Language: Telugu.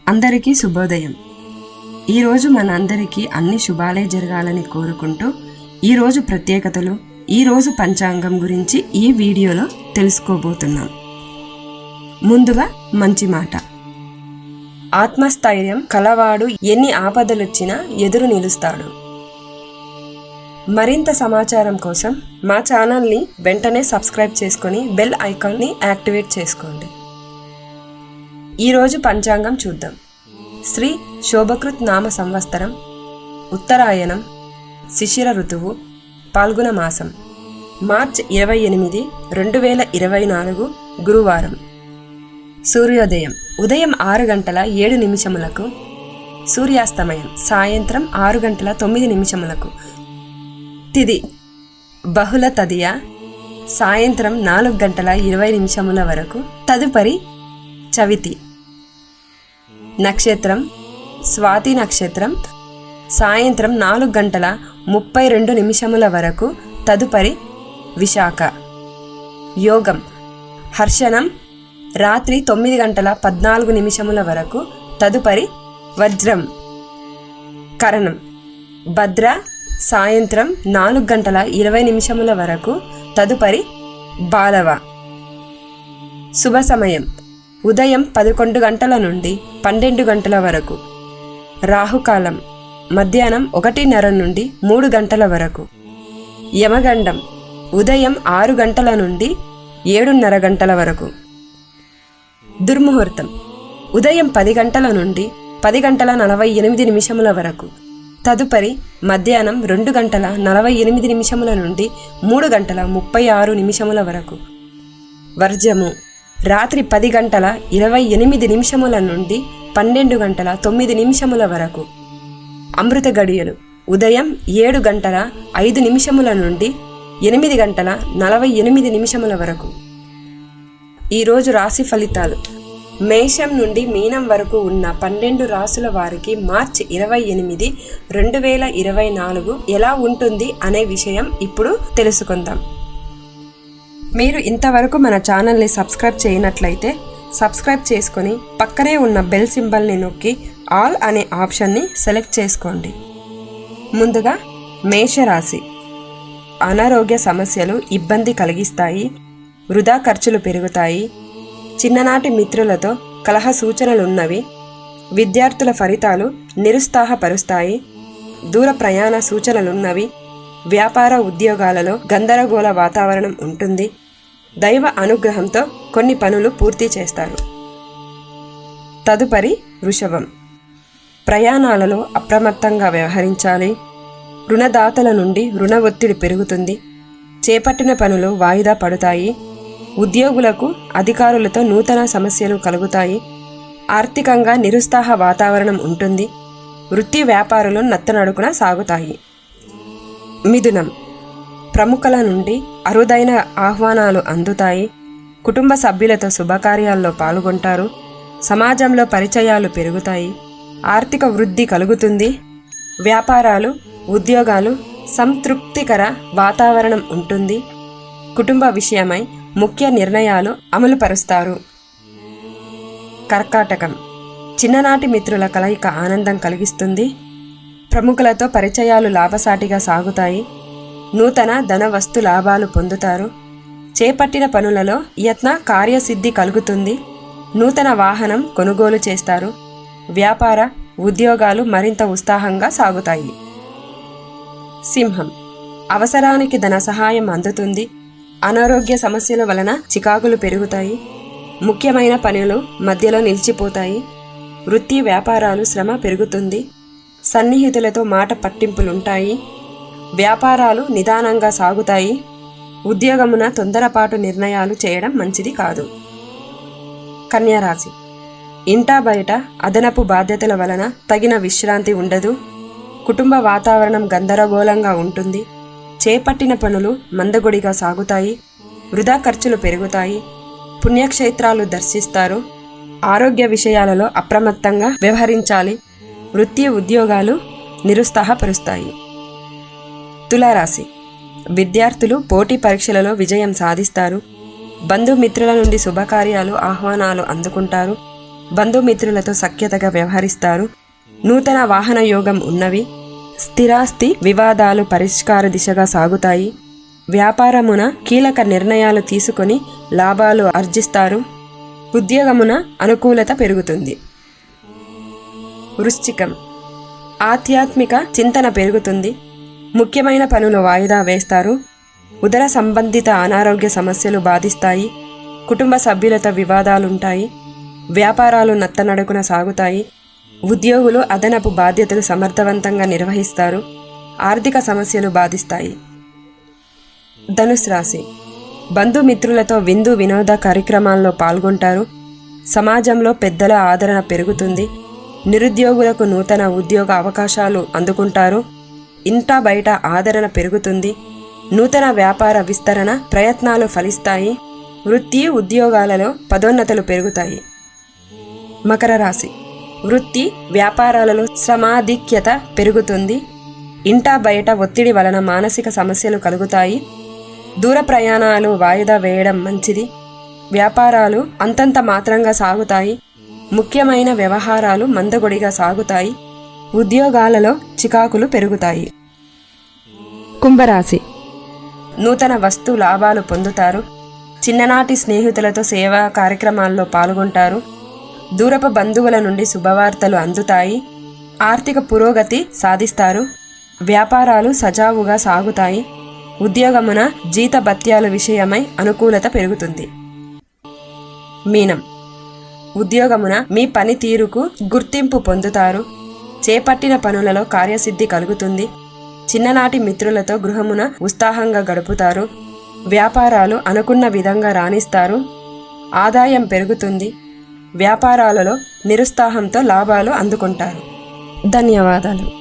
అందరికీ శుభోదయం. ఈరోజు మన అందరికీ అన్ని శుభాలే జరగాలని కోరుకుంటూ ఈరోజు ప్రత్యేకతలు, ఈరోజు పంచాంగం గురించి ఈ వీడియోలో తెలుసుకోబోతున్నాం. ముందుగా మంచి మాట. ఆత్మస్థైర్యం కలవాడు ఎన్ని ఆపదలొచ్చినా ఎదురు నిలుస్తాడు. మరింత సమాచారం కోసం మా ఛానల్ని వెంటనే సబ్స్క్రైబ్ చేసుకొని బెల్ ఐకాన్ని యాక్టివేట్ చేసుకోండి. ఈరోజు పంచాంగం చూద్దాం. శ్రీ శోభకృత్ నామ సంవత్సరం, ఉత్తరాయణం, శిశిర ఋతువు, పాల్గొన మాసం, మార్చి 28, 2024 గురువారం. సూర్యోదయం ఉదయం 6:07 సూర్యాస్తమయం సాయంత్రం 6:09. తిథి బహుళ తదియ సాయంత్రం 4:20 వరకు. తదుపరి చవితి. నక్షత్రం స్వాతి నక్షత్రం సాయంత్రం 4:32 వరకు. తదుపరి విశాఖ. యోగం హర్షణం రాత్రి 9:14 వరకు. తదుపరి వజ్రం. కరణం భద్ర సాయంత్రం 4:20 వరకు. తదుపరి బాలవ. శుభ సమయం ఉదయం 11 గంటల నుండి 12 గంటల వరకు. రాహుకాలం మధ్యాహ్నం 1:30 నుండి 3 గంటల వరకు. యమగండం ఉదయం 6 గంటల నుండి 7:30 గంటల వరకు. దుర్ముహూర్తం ఉదయం 10 గంటల నుండి 10:48 వరకు. తదుపరి మధ్యాహ్నం 2:48 నుండి 3:36 వరకు. వర్జము రాత్రి 10:28 నుండి 12:09 వరకు. అమృత గడియలు ఉదయం 7:05 నుండి 8:48 వరకు. ఈరోజు రాశి ఫలితాలు. మేషం నుండి మీనం వరకు ఉన్న 12 రాశుల వారికి మార్చి 28, 2024 ఎలా ఉంటుంది అనే విషయం ఇప్పుడు తెలుసుకుందాం. మీరు ఇంతవరకు మన ఛానల్ని సబ్స్క్రైబ్ చేయనట్లయితే సబ్స్క్రైబ్ చేసుకొని పక్కనే ఉన్న బెల్ సింబల్ని నొక్కి ఆల్ అనే ఆప్షన్ని సెలెక్ట్ చేసుకోండి. ముందుగా మేషరాశి. అనారోగ్య సమస్యలు ఇబ్బంది కలిగిస్తాయి. వృధా ఖర్చులు పెరుగుతాయి. చిన్ననాటి మిత్రులతో కలహ సూచనలున్నవి. విద్యార్థుల ఫలితాలు నిరుత్సాహపరుస్తాయి. దూర ప్రయాణ సూచనలున్నవి. వ్యాపార ఉద్యోగాలలో గందరగోళ వాతావరణం ఉంటుంది. దైవ అనుగ్రహంతో కొన్ని పనులు పూర్తి చేస్తారు. తదుపరి వృషభం. ప్రయాణాలలో అప్రమత్తంగా వ్యవహరించాలి. రుణదాతల నుండి రుణ ఒత్తిడి పెరుగుతుంది. చేపట్టిన పనులు వాయిదా పడతాయి. ఉద్యోగులకు అధికారులతో నూతన సమస్యలు కలుగుతాయి. ఆర్థికంగా నిరుత్సాహ వాతావరణం ఉంటుంది. వృత్తి వ్యాపారులు నత్తనడుకున సాగుతాయి. మిథునం. ప్రముఖుల నుండి అరుదైన ఆహ్వానాలు అందుతాయి. కుటుంబ సభ్యులతో శుభకార్యాల్లో పాల్గొంటారు. సమాజంలో పరిచయాలు పెరుగుతాయి. ఆర్థిక వృద్ధి కలుగుతుంది. వ్యాపారాలు, ఉద్యోగాలు సంతృప్తికర వాతావరణం ఉంటుంది. కుటుంబ విషయమై ముఖ్య నిర్ణయాలు అమలుపరుస్తారు. కర్కాటకం. చిన్ననాటి మిత్రుల కలయిక ఆనందం కలిగిస్తుంది. ప్రముఖులతో పరిచయాలు లాభసాటిగా సాగుతాయి. నూతన ధన వస్తు లాభాలు పొందుతారు. చేపట్టిన పనులలో యత్న కార్యసిద్ధి కలుగుతుంది. నూతన వాహనం కొనుగోలు చేస్తారు. వ్యాపార ఉద్యోగాలు మరింత ఉత్సాహంగా సాగుతాయి. సింహం. అవసరానికి ధన సహాయం అందుతుంది. అనారోగ్య సమస్యల వలన చికాకులు పెరుగుతాయి. ముఖ్యమైన పనులు మధ్యలో నిలిచిపోతాయి. వృత్తి వ్యాపారాలు శ్రమ పెరుగుతుంది. సన్నిహితులతో మాట పట్టింపులుంటాయి. వ్యాపారాలు నిదానంగా సాగుతాయి. ఉద్యోగమున తొందరపాటు నిర్ణయాలు చేయడం మంచిది కాదు. కన్యారాశి. ఇంటా బయట అదనపు బాధ్యతల వలన తగిన విశ్రాంతి ఉండదు. కుటుంబ వాతావరణం గందరగోళంగా ఉంటుంది. చేపట్టిన పనులు మందగొడిగా సాగుతాయి. వృధా ఖర్చులు పెరుగుతాయి. పుణ్యక్షేత్రాలు దర్శిస్తారు. ఆరోగ్య విషయాలలో అప్రమత్తంగా వ్యవహరించాలి. వృత్తి ఉద్యోగాలు నిరుత్సాహపరుస్తాయి. తులారాశి. విద్యార్థులు పోటీ పరీక్షలలో విజయం సాధిస్తారు. బంధుమిత్రుల నుండి శుభకార్యాలు ఆహ్వానాలు అందుకుంటారు. బంధుమిత్రులతో సఖ్యతగా వ్యవహరిస్తారు. నూతన వాహన యోగం ఉన్నవి. స్థిరాస్తి వివాదాలు పరిష్కార దిశగా సాగుతాయి. వ్యాపారమున కీలక నిర్ణయాలు తీసుకొని లాభాలు ఆర్జిస్తారు. ఉద్యోగమున అనుకూలత పెరుగుతుంది. వృశ్చికం. ఆధ్యాత్మిక చింతన పెరుగుతుంది. ముఖ్యమైన పనులు వాయిదా వేస్తారు. ఉదర సంబంధిత అనారోగ్య సమస్యలు బాధిస్తాయి. కుటుంబ సభ్యులతో వివాదాలుంటాయి. వ్యాపారాలు నత్తనడుకున సాగుతాయి. ఉద్యోగులు అదనపు బాధ్యతలు సమర్థవంతంగా నిర్వహిస్తారు. ఆర్థిక సమస్యలు బాధిస్తాయి. ధనుసు రాశి. బంధుమిత్రులతో విందు వినోద కార్యక్రమాల్లో పాల్గొంటారు. సమాజంలో పెద్దల ఆదరణ పెరుగుతుంది. నిరుద్యోగులకు నూతన ఉద్యోగ అవకాశాలు అందుకుంటారు. ఇంటా బయట ఆదరణ పెరుగుతుంది. నూతన వ్యాపార విస్తరణ ప్రయత్నాలు ఫలిస్తాయి. వృత్తి ఉద్యోగాలలో పదోన్నతులు పెరుగుతాయి. మకర రాశి. వృత్తి వ్యాపారాలలో శ్రమాధిక్యత పెరుగుతుంది. ఇంటా బయట ఒత్తిడి వలన మానసిక సమస్యలు కలుగుతాయి. దూర ప్రయాణాలు వాయిదా వేయడం మంచిది. వ్యాపారాలు అంతంత మాత్రంగా సాగుతాయి. ముఖ్యమైన వ్యవహారాలు మందగొడిగా సాగుతాయి. ఉద్యోగాలలో చికాకులు పెరుగుతాయి. కుంభరాశి. నూతన వస్తు లాభాలు పొందుతారు. చిన్ననాటి స్నేహితులతో సేవా కార్యక్రమాల్లో పాల్గొంటారు. దూరపు బంధువుల నుండి శుభవార్తలు అందుతాయి. ఆర్థిక పురోగతి సాధిస్తారు. వ్యాపారాలు సజావుగా సాగుతాయి. ఉద్యోగమున జీతభత్యాల విషయమై అనుకూలత పెరుగుతుంది. మీనం. ఉద్యోగమున మీ పనితీరుకు గుర్తింపు పొందుతారు. చేపట్టిన పనులలో కార్యసిద్ధి కలుగుతుంది. చిన్ననాటి మిత్రులతో గృహమున ఉత్సాహంగా గడుపుతారు. వ్యాపారాలు అనుకున్న విధంగా రాణిస్తారు. ఆదాయం పెరుగుతుంది. వ్యాపారాలలో నిరుత్సాహంతో లాభాలు అందుకుంటారు. ధన్యవాదాలు.